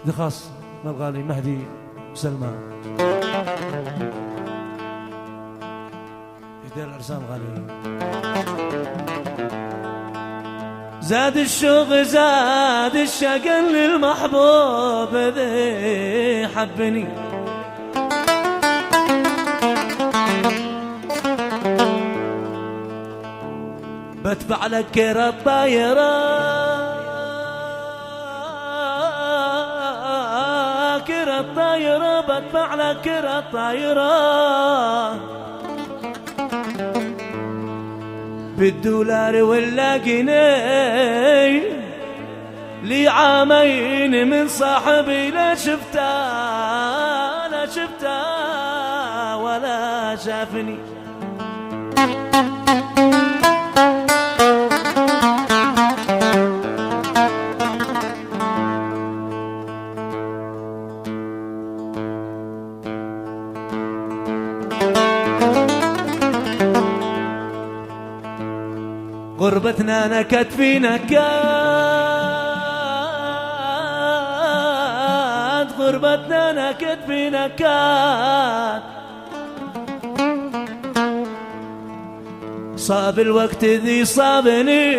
ذي خاص من الغالي مهدي وسلمان يدير العرسان غالي. زاد الشوق زاد الشقل للمحبوب ذي حبني، بتبع لك كرة الطايرة كرة الطايرة، بتبع لك كرة الطايرة بالدولار ولا جنيه، لي عامين من صاحبي لا شفتها لا شفتها ولا شافني. غربتنا نكت في نكات، غربتنا نكت في نكات، صاب الوقت ذي صابني،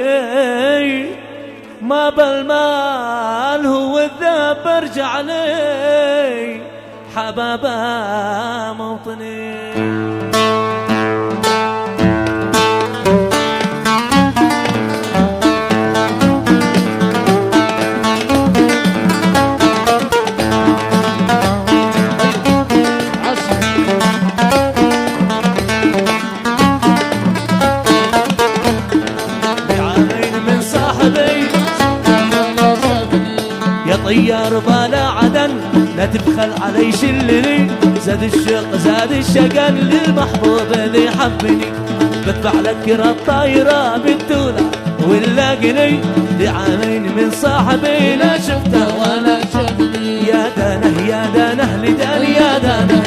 ما بالمال هو الذهب برجع لي حبابا موطني. طيار بالا عدن لا تبخل علي شلني، زاد الشوق زاد الشقن للمحبوب ذي حبني، بتبع لك كرة الطايرة بالدولار ولا جني، دي عامين من صاحبي لا شفته ولا شافني. يا دانه يا دانه لدان يا دانه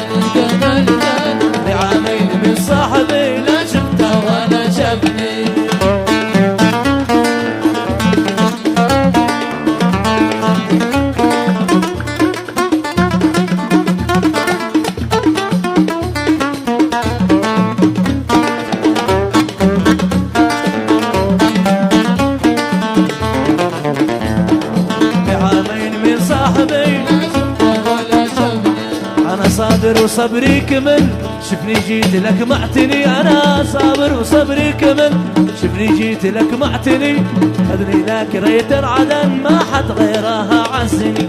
دي عامين من صاحبي لا شفته ولا شافني. صابر وصبري كمل شفني جيت لك معتني، أنا صابر وصبري كمل شفني جيت لك معتني، خذني لك ريت العدن ما حد غيرها عزني.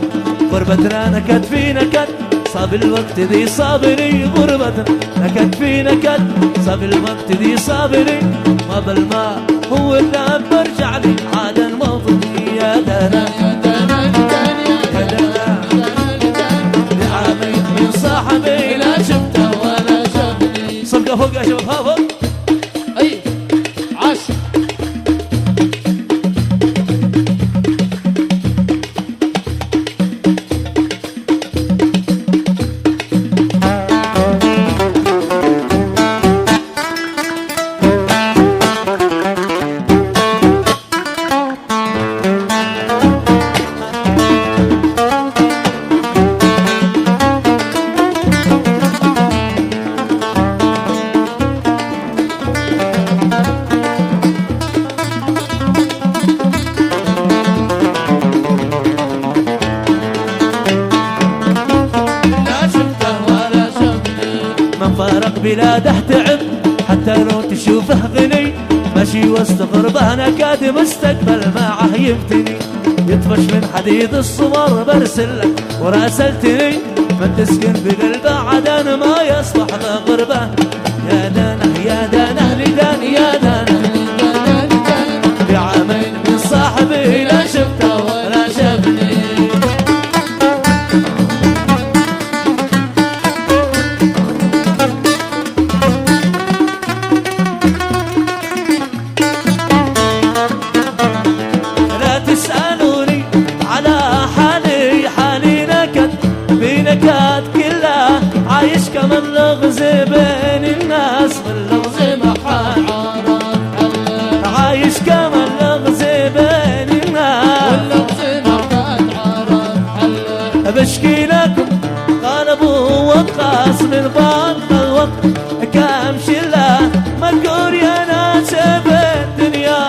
غربتنا نكت في نكت صاب الوقت ذي صابني، غربتنا نكت في نكت صاب الوقت ذي صابني، ما بالماء هو اللي برجع لي عدن موطني. يا دانا يا دانا يا دانا من صاحبي لا شفته ولا شافني. صفقة فوق يا شباب فوق. اي عاش. بلاده تعب حتى لو تشوفه غني، ماشي وسط غربه نكاد مستقبل معه يفتني، يطفش من حديد الصور برسلك وراسلتني، من تسكن بقلبه عدن ما يصلح لغربه. يا دانه يا دانه لدان يا دانه بعامين من صاحبي لا شفته ولا شافني. نكات كلها عايش كمان لغز بين الناس واللغز محال، عايش كمان لغز بين الناس واللغز محال، بشكي لكم قال ابو وقاص من بعض الوقت كم شله مذكور يا ناس بالدنيا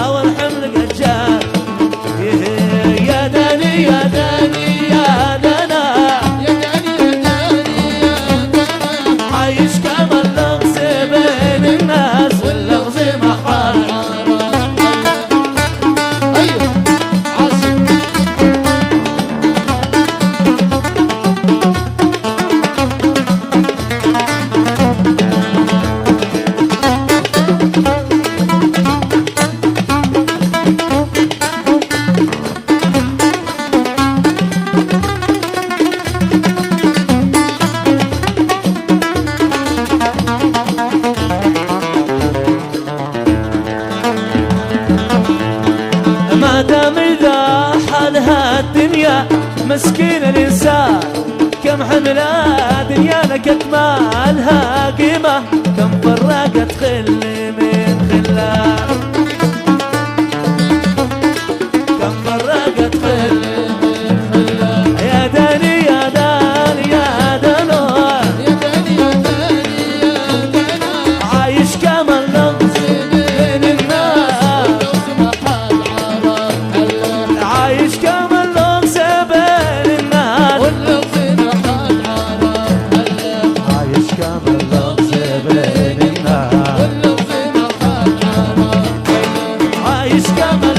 والحمل قد جاء يا داني يا داني يا دنا عايش كما اللغز بين الناس واللغز محال ايوه عاصم ما دام إذا حالها الدنيا مسكين الإنسان كم حملها دنيا لكت ما لها قيمة كم فرقت خل من خلا كم فرقت خل من خلا يا داني يا داني يا دانو عايش كما اللغز بين الناس عايش كما اللغز بين الناس عايش كما اللغز بين الناس عايش كما